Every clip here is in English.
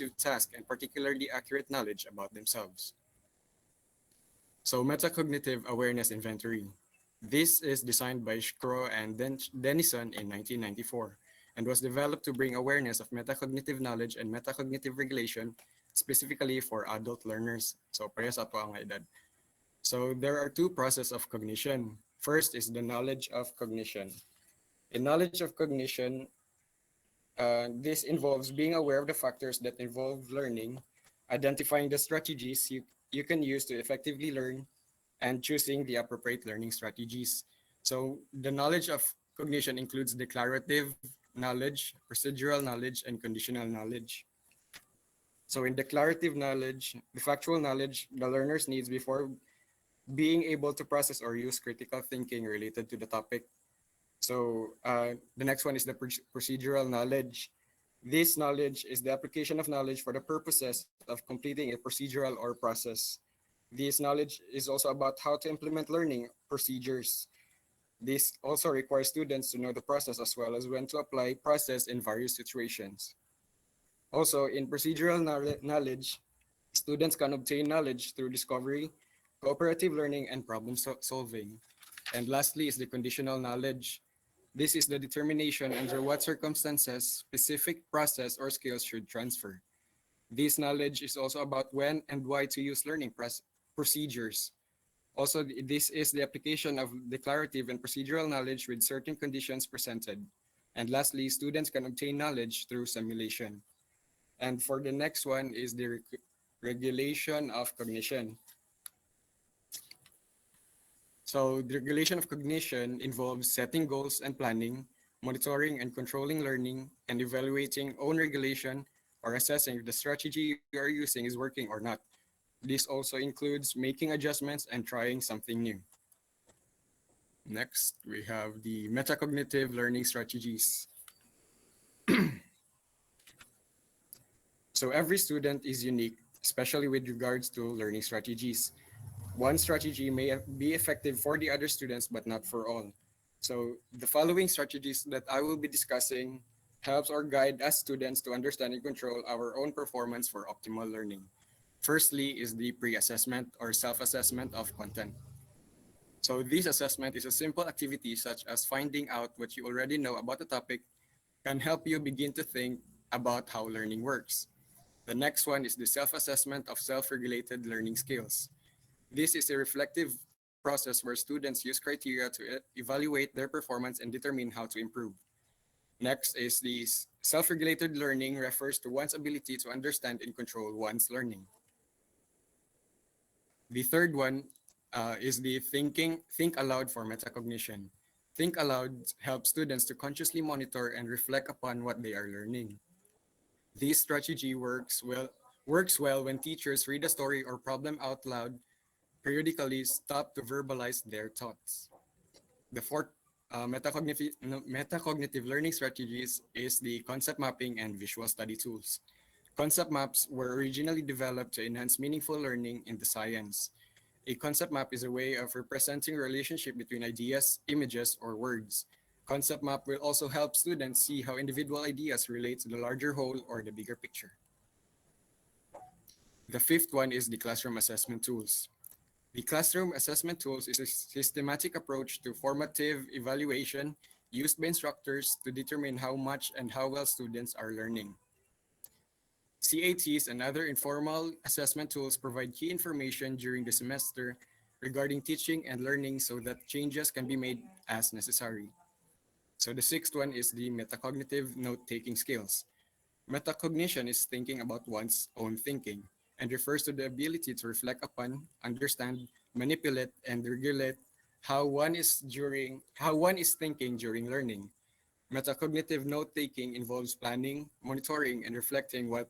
task and particularly accurate knowledge about themselves. So metacognitive awareness inventory. This is designed by Shkro and Denison in 1994 and was developed to bring awareness of metacognitive knowledge and metacognitive regulation specifically for adult learners. So parehas ato ang edad. So there are two processes of cognition. First is the knowledge of cognition. In knowledge of cognition, this involves being aware of the factors that involve learning, identifying the strategies you can use to effectively learn, and choosing the appropriate learning strategies. So the knowledge of cognition includes declarative knowledge, procedural knowledge, and conditional knowledge. So in declarative knowledge, the factual knowledge the learners needs before being able to process or use critical thinking related to the topic. So the next one is the procedural knowledge. This knowledge is the application of knowledge for the purposes of completing a procedural or process. This knowledge is also about how to implement learning procedures. This also requires students to know the process as well as when to apply process in various situations. Also, in procedural knowledge, students can obtain knowledge through discovery, cooperative learning, and problem solving. And lastly is the conditional knowledge. This is the determination under what circumstances specific process or skills should transfer. This knowledge is also about when and why to use learning procedures. Also, this is the application of declarative and procedural knowledge with certain conditions presented. And lastly, students can obtain knowledge through simulation. And for the next one is the regulation of cognition. So the regulation of cognition involves setting goals and planning, monitoring and controlling learning, and evaluating own regulation or assessing if the strategy you are using is working or not. This also includes making adjustments and trying something new. Next, we have the metacognitive learning strategies. So every student is unique, especially with regards to learning strategies. One strategy may be effective for the other students, but not for all. So the following strategies that I will be discussing helps or guide us students to understand and control our own performance for optimal learning. Firstly is the pre-assessment or self-assessment of content. So this assessment is a simple activity such as finding out what you already know about the topic can help you begin to think about how learning works. The next one is the self-assessment of self-regulated learning skills. This is a reflective process where students use criteria to evaluate their performance and determine how to improve. Next is the self-regulated learning refers to one's ability to understand and control one's learning. The third one is the think aloud for metacognition. Think aloud helps students to consciously monitor and reflect upon what they are learning. This strategy works well when teachers read a story or problem out loud, periodically stop to verbalize their thoughts. The fourth metacognitive learning strategies is the concept mapping and visual study tools. Concept maps were originally developed to enhance meaningful learning in the science. A concept map is a way of representing a relationship between ideas, images, or words. Concept map will also help students see how individual ideas relate to the larger whole or the bigger picture. The fifth one is the classroom assessment tools. The classroom assessment tools is a systematic approach to formative evaluation used by instructors to determine how much and how well students are learning. CATs and other informal assessment tools provide key information during the semester regarding teaching and learning so that changes can be made as necessary. So the sixth one is the metacognitive note-taking skills. Metacognition is thinking about one's own thinking and refers to the ability to reflect upon, understand, manipulate, and regulate how one is thinking during learning. Metacognitive note-taking involves planning, monitoring, and reflecting while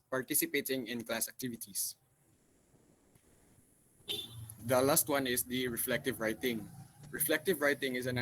participating in class activities. The last one is the reflective writing. Reflective writing is an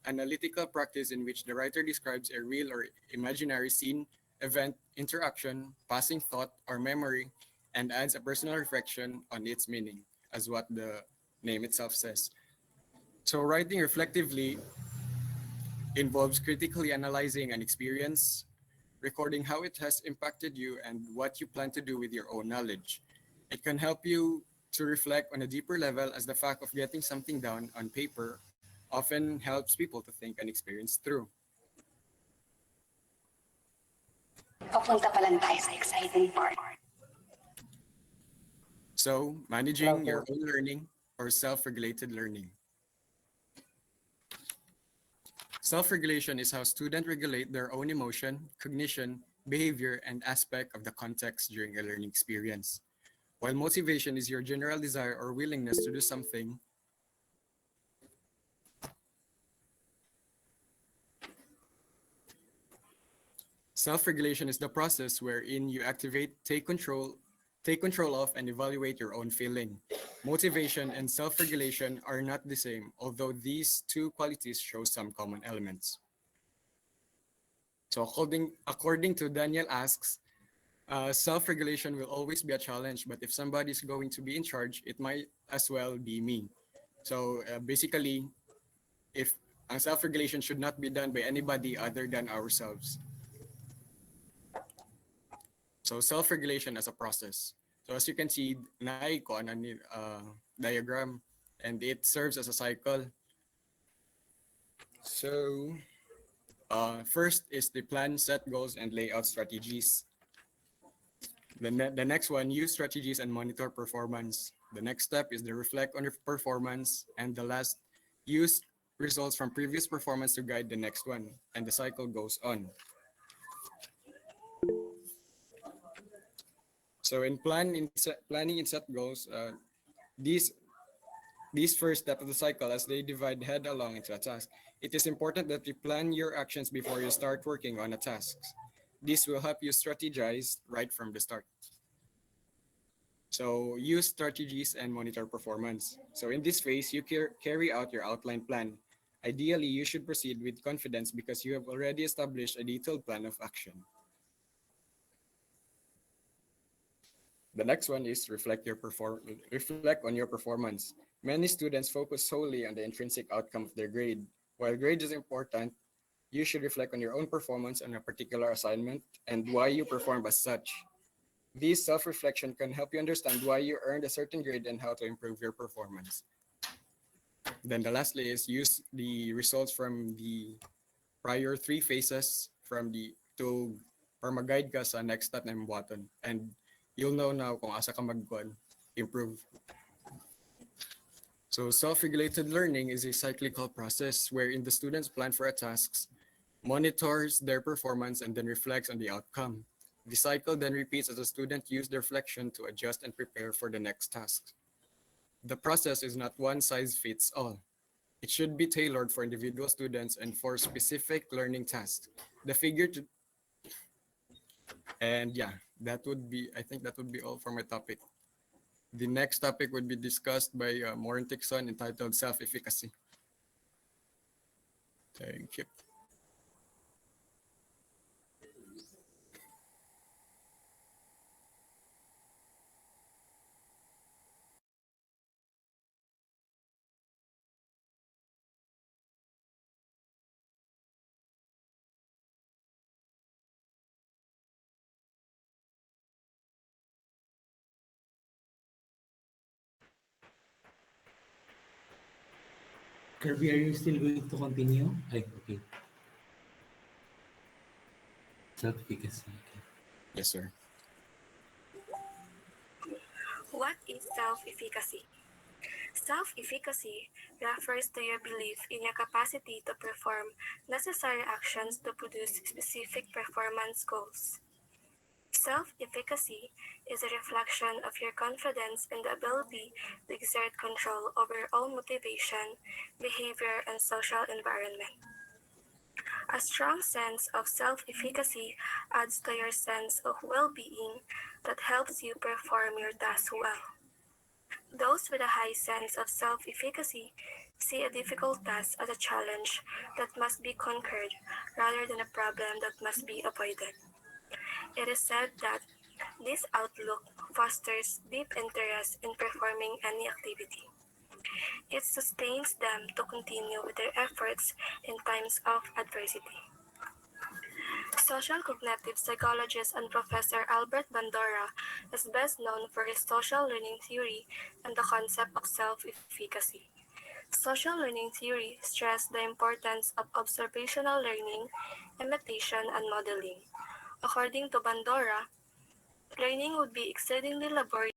analytical practice in which the writer describes a real or imaginary scene, event, interaction, passing thought, or memory, and adds a personal reflection on its meaning, as what the name itself says. So writing reflectively involves critically analyzing an experience, recording how it has impacted you and what you plan to do with your own knowledge. It can help you to reflect on a deeper level, as the fact of getting something down on paper often helps people to think and experience through. Papunta pa lang tayo sa exciting part. So, managing your own learning or self regulated learning. Self regulation is how students regulate their own emotion, cognition, behavior, and aspect of the context during a learning experience. While motivation is your general desire or willingness to do something, self-regulation is the process wherein you activate, take control of, and evaluate your own feeling. Motivation and self-regulation are not the same, although these two qualities show some common elements. So according to Daniel asks, self-regulation will always be a challenge, but if somebody is going to be in charge, it might as well be me. So basically, if self-regulation should not be done by anybody other than ourselves. So self-regulation as a process. So as you can see, nai ko ano ni diagram, and it serves as a cycle. So first is the plan, set goals, and layout strategies. The next one, use strategies and monitor performance. The next step is the reflect on your performance, and the last, use results from previous performance to guide the next one, and the cycle goes on. So in planning and set goals, these these first step of the cycle, as they divide head along into a task, it is important that you plan your actions before you start working on a task. This will help you strategize right from the start. So use strategies and monitor performance. So in this phase, you carry out your outline plan. Ideally, you should proceed with confidence because you have already established a detailed plan of action. The next one is reflect on your performance. Many students focus solely on the intrinsic outcome of their grade. While grade is important, you should reflect on your own performance on a particular assignment and why you performed as such. This self-reflection can help you understand why you earned a certain grade and how to improve your performance. Then the lastly is use the results from the prior three phases from the to para mag-guide ka sa next step na imbuhaton, and you'll know now kung asa ka improve. So self-regulated learning is a cyclical process wherein the students plan for a task, monitors their performance, and then reflects on the outcome. The cycle then repeats as the student use the reflection to adjust and prepare for the next task. The process is not one size fits all. It should be tailored for individual students and for specific learning tasks. The figure to, and yeah, I think that would be all for my topic. The next topic would be discussed by Morin Tixon, entitled Self-Efficacy. Thank you. Kirby, are you still going to continue? Ay, okay. Self-efficacy. Okay. Yes, sir. What is self-efficacy? Self-efficacy refers to your belief in your capacity to perform necessary actions to produce specific performance goals. Self-efficacy is a reflection of your confidence in the ability to exert control over your own motivation, behavior, and social environment. A strong sense of self-efficacy adds to your sense of well-being that helps you perform your task well. Those with a high sense of self-efficacy see a difficult task as a challenge that must be conquered rather than a problem that must be avoided. It is said that this outlook fosters deep interest in performing any activity. It sustains them to continue with their efforts in times of adversity. social cognitive psychologist and Professor Albert Bandura is best known for his social learning theory and the concept of self-efficacy. Social learning theory stressed the importance of observational learning, imitation, and modeling. According to Bandura, learning would be exceedingly laborious